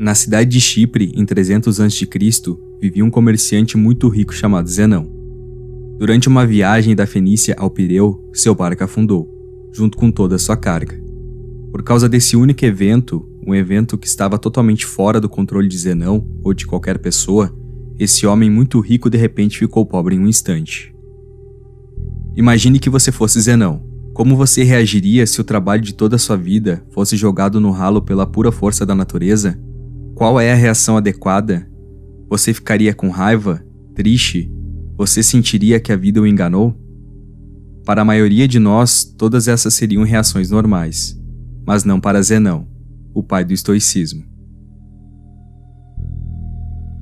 Na cidade de Chipre, em 300 a.C., vivia um comerciante muito rico chamado Zenão. Durante uma viagem da Fenícia ao Pireu, seu barco afundou, junto com toda a sua carga. Por causa desse único evento, um evento que estava totalmente fora do controle de Zenão ou de qualquer pessoa, esse homem muito rico de repente ficou pobre em um instante. Imagine que você fosse Zenão. Como você reagiria se o trabalho de toda a sua vida fosse jogado no ralo pela pura força da natureza? Qual é a reação adequada? Você ficaria com raiva? Triste? Você sentiria que a vida o enganou? Para a maioria de nós, todas essas seriam reações normais, mas não para Zenão, o pai do estoicismo.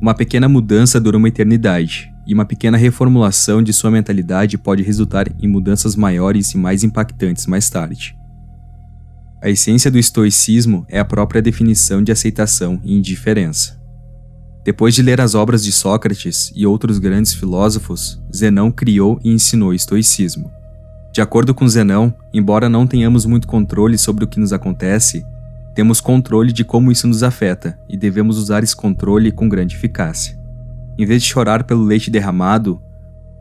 Uma pequena mudança dura uma eternidade, e uma pequena reformulação de sua mentalidade pode resultar em mudanças maiores e mais impactantes mais tarde. A essência do estoicismo é a própria definição de aceitação e indiferença. Depois de ler as obras de Sócrates e outros grandes filósofos, Zenão criou e ensinou o estoicismo. De acordo com Zenão, embora não tenhamos muito controle sobre o que nos acontece, temos controle de como isso nos afeta e devemos usar esse controle com grande eficácia. Em vez de chorar pelo leite derramado,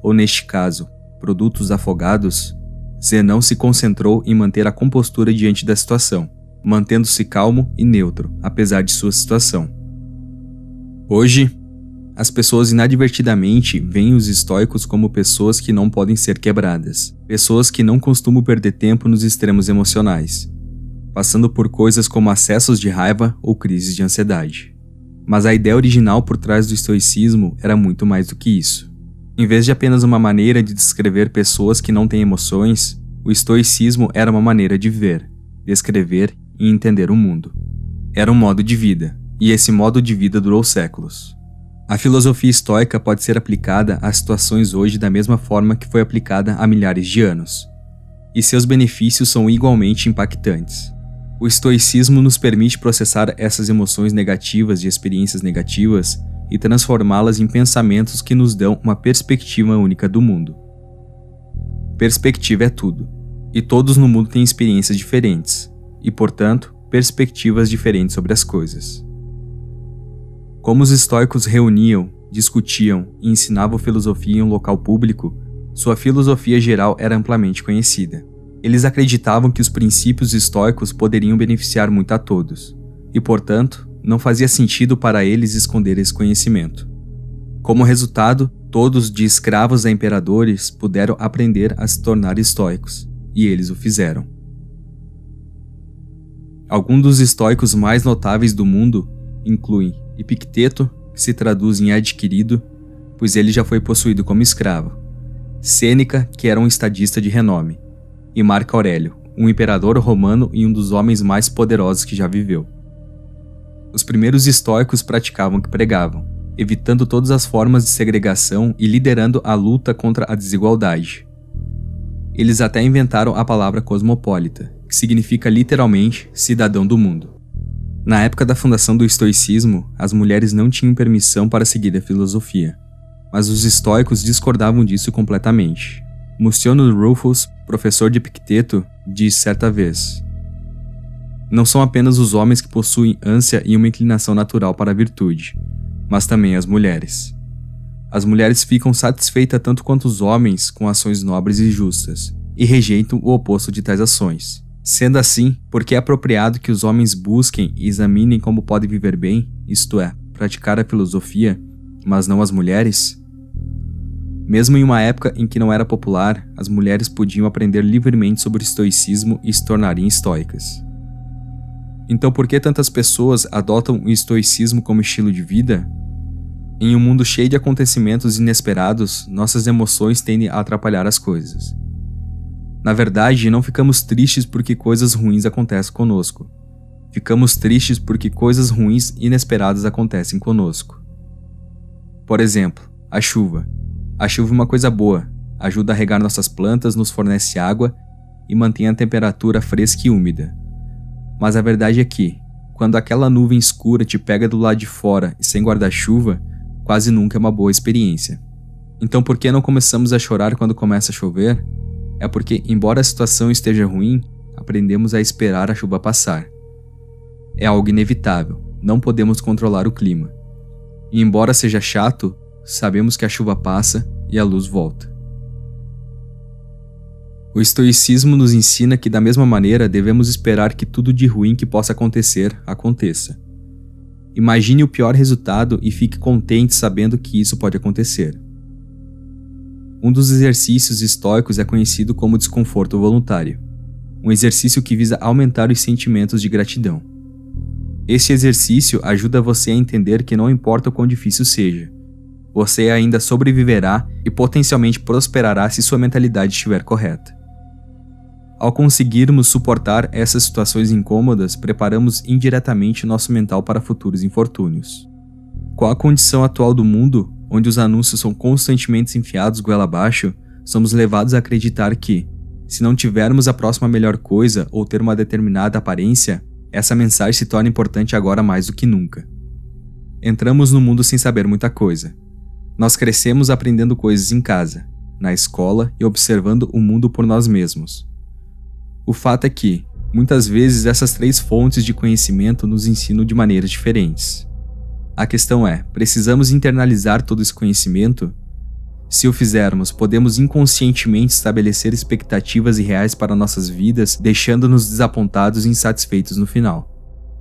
ou neste caso, produtos afogados, Zenão se concentrou em manter a compostura diante da situação, mantendo-se calmo e neutro, apesar de sua situação. Hoje, as pessoas inadvertidamente veem os estoicos como pessoas que não podem ser quebradas, pessoas que não costumam perder tempo nos extremos emocionais, passando por coisas como acessos de raiva ou crises de ansiedade. Mas a ideia original por trás do estoicismo era muito mais do que isso. Em vez de apenas uma maneira de descrever pessoas que não têm emoções, o estoicismo era uma maneira de ver, descrever e entender o mundo. Era um modo de vida, e esse modo de vida durou séculos. A filosofia estoica pode ser aplicada a situações hoje da mesma forma que foi aplicada há milhares de anos, e seus benefícios são igualmente impactantes. O estoicismo nos permite processar essas emoções negativas de experiências negativas e transformá-las em pensamentos que nos dão uma perspectiva única do mundo. Perspectiva é tudo, e todos no mundo têm experiências diferentes, e, portanto, perspectivas diferentes sobre as coisas. Como os estoicos reuniam, discutiam e ensinavam filosofia em um local público, sua filosofia geral era amplamente conhecida. Eles acreditavam que os princípios estoicos poderiam beneficiar muito a todos, e, portanto, não fazia sentido para eles esconder esse conhecimento. Como resultado, todos, de escravos a imperadores, puderam aprender a se tornar estoicos, e eles o fizeram. Alguns dos estoicos mais notáveis do mundo incluem Epicteto, que se traduz em adquirido, pois ele já foi possuído como escravo, Sêneca, que era um estadista de renome, e Marco Aurélio, um imperador romano e um dos homens mais poderosos que já viveu. Os primeiros estoicos praticavam o que pregavam, evitando todas as formas de segregação e liderando a luta contra a desigualdade. Eles até inventaram a palavra cosmopolita, que significa literalmente cidadão do mundo. Na época da fundação do estoicismo, as mulheres não tinham permissão para seguir a filosofia, mas os estoicos discordavam disso completamente. Muciano Rufus, professor de Epicteto, disse certa vez: "Não são apenas os homens que possuem ânsia e uma inclinação natural para a virtude, mas também as mulheres. As mulheres ficam satisfeitas tanto quanto os homens com ações nobres e justas, e rejeitam o oposto de tais ações. Sendo assim, por que é apropriado que os homens busquem e examinem como podem viver bem, isto é, praticar a filosofia, mas não as mulheres?" Mesmo em uma época em que não era popular, as mulheres podiam aprender livremente sobre o estoicismo e se tornarem estoicas. Então, por que tantas pessoas adotam o estoicismo como estilo de vida? Em um mundo cheio de acontecimentos inesperados, nossas emoções tendem a atrapalhar as coisas. Na verdade, não ficamos tristes porque coisas ruins acontecem conosco. Ficamos tristes porque coisas ruins inesperadas acontecem conosco. Por exemplo, a chuva. A chuva é uma coisa boa, ajuda a regar nossas plantas, nos fornece água e mantém a temperatura fresca e úmida. Mas a verdade é que, quando aquela nuvem escura te pega do lado de fora e sem guarda-chuva, quase nunca é uma boa experiência. Então por que não começamos a chorar quando começa a chover? É porque, embora a situação esteja ruim, aprendemos a esperar a chuva passar. É algo inevitável, não podemos controlar o clima. E embora seja chato, sabemos que a chuva passa e a luz volta. O estoicismo nos ensina que, da mesma maneira, devemos esperar que tudo de ruim que possa acontecer, aconteça. Imagine o pior resultado e fique contente sabendo que isso pode acontecer. Um dos exercícios estoicos é conhecido como desconforto voluntário, um exercício que visa aumentar os sentimentos de gratidão. Este exercício ajuda você a entender que não importa o quão difícil seja, você ainda sobreviverá e potencialmente prosperará se sua mentalidade estiver correta. Ao conseguirmos suportar essas situações incômodas, preparamos indiretamente nosso mental para futuros infortúnios. Com a condição atual do mundo, onde os anúncios são constantemente enfiados goela abaixo, somos levados a acreditar que, se não tivermos a próxima melhor coisa ou ter uma determinada aparência, essa mensagem se torna importante agora mais do que nunca. Entramos no mundo sem saber muita coisa. Nós crescemos aprendendo coisas em casa, na escola e observando o mundo por nós mesmos. O fato é que, muitas vezes, essas 3 fontes de conhecimento nos ensinam de maneiras diferentes. A questão é, precisamos internalizar todo esse conhecimento? Se o fizermos, podemos inconscientemente estabelecer expectativas irreais para nossas vidas, deixando-nos desapontados e insatisfeitos no final.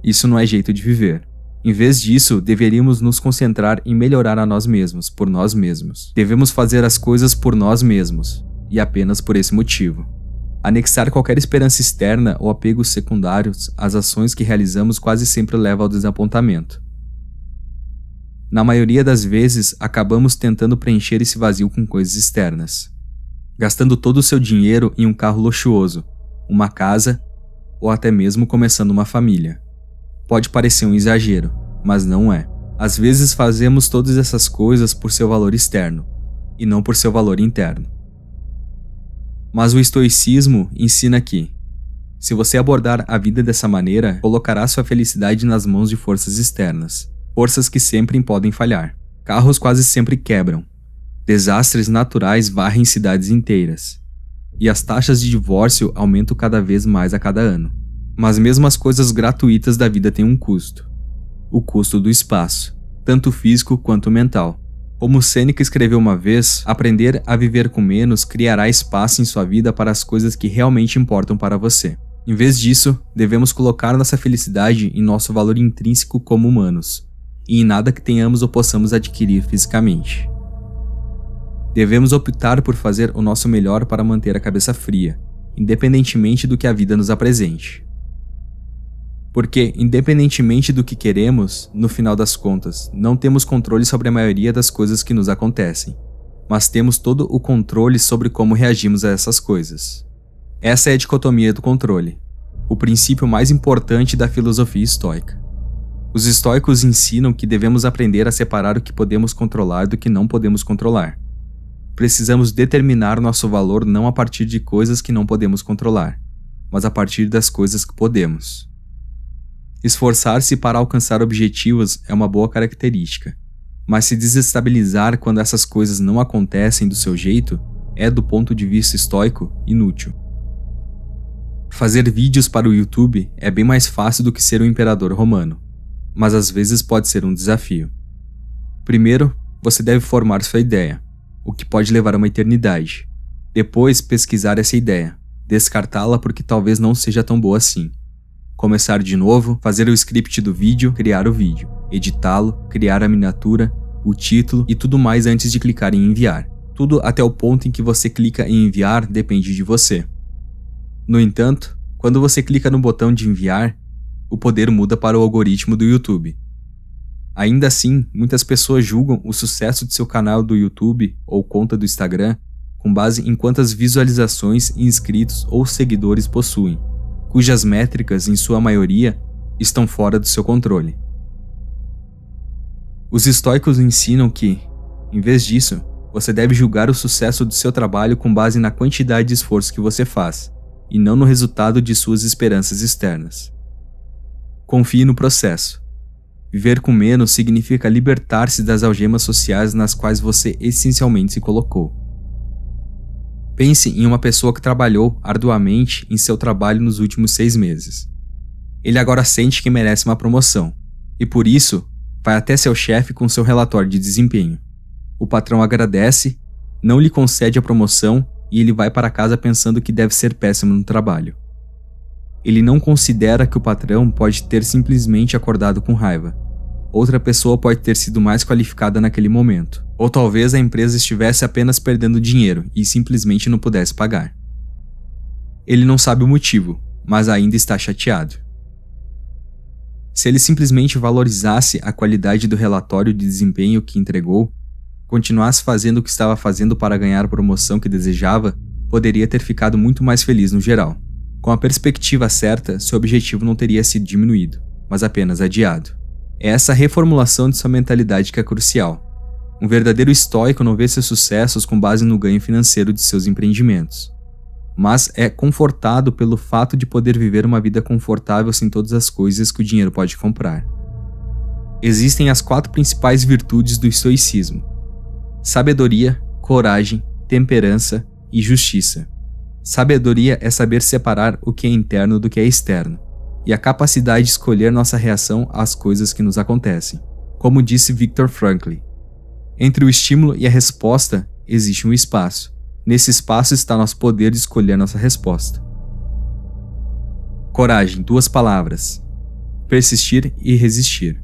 Isso não é jeito de viver. Em vez disso, deveríamos nos concentrar em melhorar a nós mesmos, por nós mesmos. Devemos fazer as coisas por nós mesmos, e apenas por esse motivo. Anexar qualquer esperança externa ou apegos secundários às ações que realizamos quase sempre leva ao desapontamento. Na maioria das vezes, acabamos tentando preencher esse vazio com coisas externas, gastando todo o seu dinheiro em um carro luxuoso, uma casa ou até mesmo começando uma família. Pode parecer um exagero, mas não é. Às vezes fazemos todas essas coisas por seu valor externo, e não por seu valor interno. Mas o estoicismo ensina que, se você abordar a vida dessa maneira, colocará sua felicidade nas mãos de forças externas, forças que sempre podem falhar. Carros quase sempre quebram, desastres naturais varrem cidades inteiras, e as taxas de divórcio aumentam cada vez mais a cada ano. Mas mesmo as coisas gratuitas da vida têm um custo. O custo do espaço, tanto físico quanto mental. Como Sêneca escreveu uma vez, aprender a viver com menos criará espaço em sua vida para as coisas que realmente importam para você. Em vez disso, devemos colocar nossa felicidade em nosso valor intrínseco como humanos, e em nada que tenhamos ou possamos adquirir fisicamente. Devemos optar por fazer o nosso melhor para manter a cabeça fria, independentemente do que a vida nos apresente. Porque, independentemente do que queremos, no final das contas, não temos controle sobre a maioria das coisas que nos acontecem, mas temos todo o controle sobre como reagimos a essas coisas. Essa é a dicotomia do controle, o princípio mais importante da filosofia estoica. Os estoicos ensinam que devemos aprender a separar o que podemos controlar do que não podemos controlar. Precisamos determinar nosso valor não a partir de coisas que não podemos controlar, mas a partir das coisas que podemos. Esforçar-se para alcançar objetivos é uma boa característica, mas se desestabilizar quando essas coisas não acontecem do seu jeito é, do ponto de vista estoico, inútil. Fazer vídeos para o YouTube é bem mais fácil do que ser um imperador romano, mas às vezes pode ser um desafio. Primeiro, você deve formar sua ideia, o que pode levar uma eternidade. Depois, pesquisar essa ideia, descartá-la porque talvez não seja tão boa assim. Começar de novo, fazer o script do vídeo, criar o vídeo, editá-lo, criar a miniatura, o título e tudo mais antes de clicar em enviar. Tudo até o ponto em que você clica em enviar depende de você. No entanto, quando você clica no botão de enviar, o poder muda para o algoritmo do YouTube. Ainda assim, muitas pessoas julgam o sucesso de seu canal do YouTube ou conta do Instagram com base em quantas visualizações, inscritos ou seguidores possuem, cujas métricas, em sua maioria, estão fora do seu controle. Os estoicos ensinam que, em vez disso, você deve julgar o sucesso do seu trabalho com base na quantidade de esforço que você faz, e não no resultado de suas esperanças externas. Confie no processo. Viver com menos significa libertar-se das algemas sociais nas quais você essencialmente se colocou. Pense em uma pessoa que trabalhou arduamente em seu trabalho nos últimos 6 meses. Ele agora sente que merece uma promoção, e por isso vai até seu chefe com seu relatório de desempenho. O patrão agradece, não lhe concede a promoção e ele vai para casa pensando que deve ser péssimo no trabalho. Ele não considera que o patrão pode ter simplesmente acordado com raiva. Outra pessoa pode ter sido mais qualificada naquele momento. Ou talvez a empresa estivesse apenas perdendo dinheiro e simplesmente não pudesse pagar. Ele não sabe o motivo, mas ainda está chateado. Se ele simplesmente valorizasse a qualidade do relatório de desempenho que entregou, continuasse fazendo o que estava fazendo para ganhar a promoção que desejava, poderia ter ficado muito mais feliz no geral. Com a perspectiva certa, seu objetivo não teria sido diminuído, mas apenas adiado. É essa reformulação de sua mentalidade que é crucial. Um verdadeiro estoico não vê seus sucessos com base no ganho financeiro de seus empreendimentos, mas é confortado pelo fato de poder viver uma vida confortável sem todas as coisas que o dinheiro pode comprar. Existem as 4 principais virtudes do estoicismo: sabedoria, coragem, temperança e justiça. Sabedoria é saber separar o que é interno do que é externo, e a capacidade de escolher nossa reação às coisas que nos acontecem. Como disse Viktor Frankl, entre o estímulo e a resposta existe um espaço. Nesse espaço está nosso poder de escolher nossa resposta. Coragem, 2 palavras: persistir e resistir.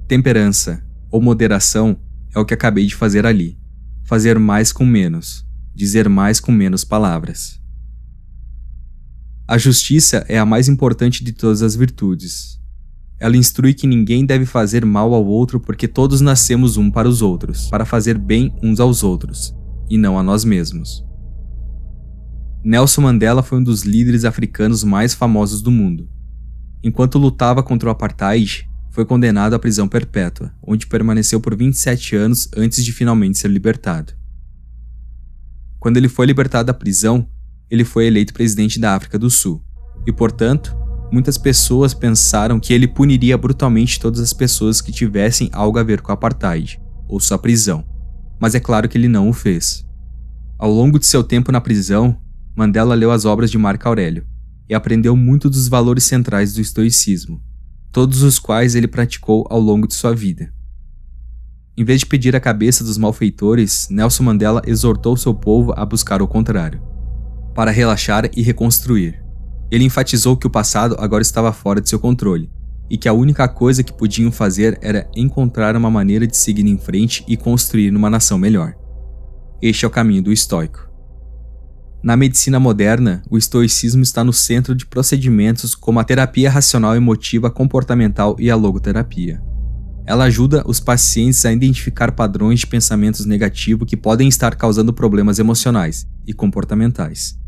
Temperança, ou moderação, é o que acabei de fazer ali. Fazer mais com menos. Dizer mais com menos palavras. A justiça é a mais importante de todas as virtudes. Ela instrui que ninguém deve fazer mal ao outro porque todos nascemos um para os outros, para fazer bem uns aos outros, e não a nós mesmos. Nelson Mandela foi um dos líderes africanos mais famosos do mundo. Enquanto lutava contra o apartheid, foi condenado à prisão perpétua, onde permaneceu por 27 anos antes de finalmente ser libertado. Quando ele foi libertado da prisão, ele foi eleito presidente da África do Sul, e portanto, muitas pessoas pensaram que ele puniria brutalmente todas as pessoas que tivessem algo a ver com o apartheid, ou sua prisão, mas é claro que ele não o fez. Ao longo de seu tempo na prisão, Mandela leu as obras de Marco Aurélio, e aprendeu muito dos valores centrais do estoicismo, todos os quais ele praticou ao longo de sua vida. Em vez de pedir a cabeça dos malfeitores, Nelson Mandela exortou seu povo a buscar o contrário, para relaxar e reconstruir. Ele enfatizou que o passado agora estava fora de seu controle, e que a única coisa que podiam fazer era encontrar uma maneira de seguir em frente e construir uma nação melhor. Este é o caminho do estoico. Na medicina moderna, o estoicismo está no centro de procedimentos como a terapia racional emotiva comportamental e a logoterapia. Ela ajuda os pacientes a identificar padrões de pensamentos negativos que podem estar causando problemas emocionais e comportamentais.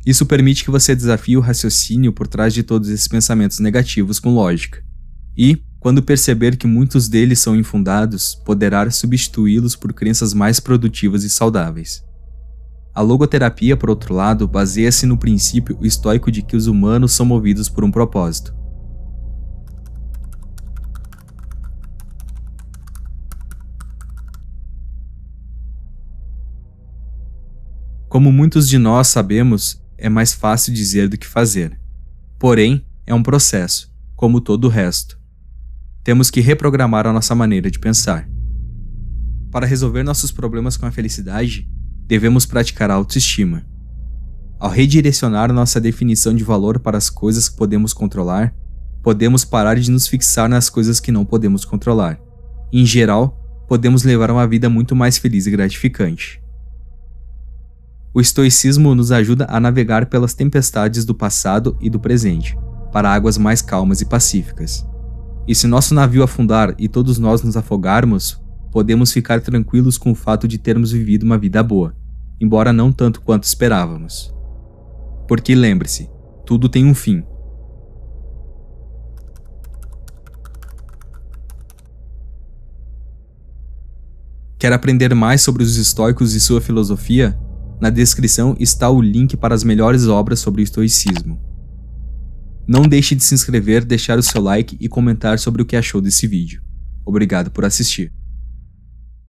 Isso permite que você desafie o raciocínio por trás de todos esses pensamentos negativos com lógica. E, quando perceber que muitos deles são infundados, poderá substituí-los por crenças mais produtivas e saudáveis. A logoterapia, por outro lado, baseia-se no princípio estoico de que os humanos são movidos por um propósito. Como muitos de nós sabemos, é mais fácil dizer do que fazer. Porém, é um processo, como todo o resto. Temos que reprogramar a nossa maneira de pensar. Para resolver nossos problemas com a felicidade, devemos praticar a autoestima. Ao redirecionar nossa definição de valor para as coisas que podemos controlar, podemos parar de nos fixar nas coisas que não podemos controlar. Em geral, podemos levar uma vida muito mais feliz e gratificante. O estoicismo nos ajuda a navegar pelas tempestades do passado e do presente, para águas mais calmas e pacíficas. E se nosso navio afundar e todos nós nos afogarmos, podemos ficar tranquilos com o fato de termos vivido uma vida boa, embora não tanto quanto esperávamos. Porque lembre-se, tudo tem um fim. Quer aprender mais sobre os estoicos e sua filosofia? Na descrição está o link para as melhores obras sobre o estoicismo. Não deixe de se inscrever, deixar o seu like e comentar sobre o que achou desse vídeo. Obrigado por assistir.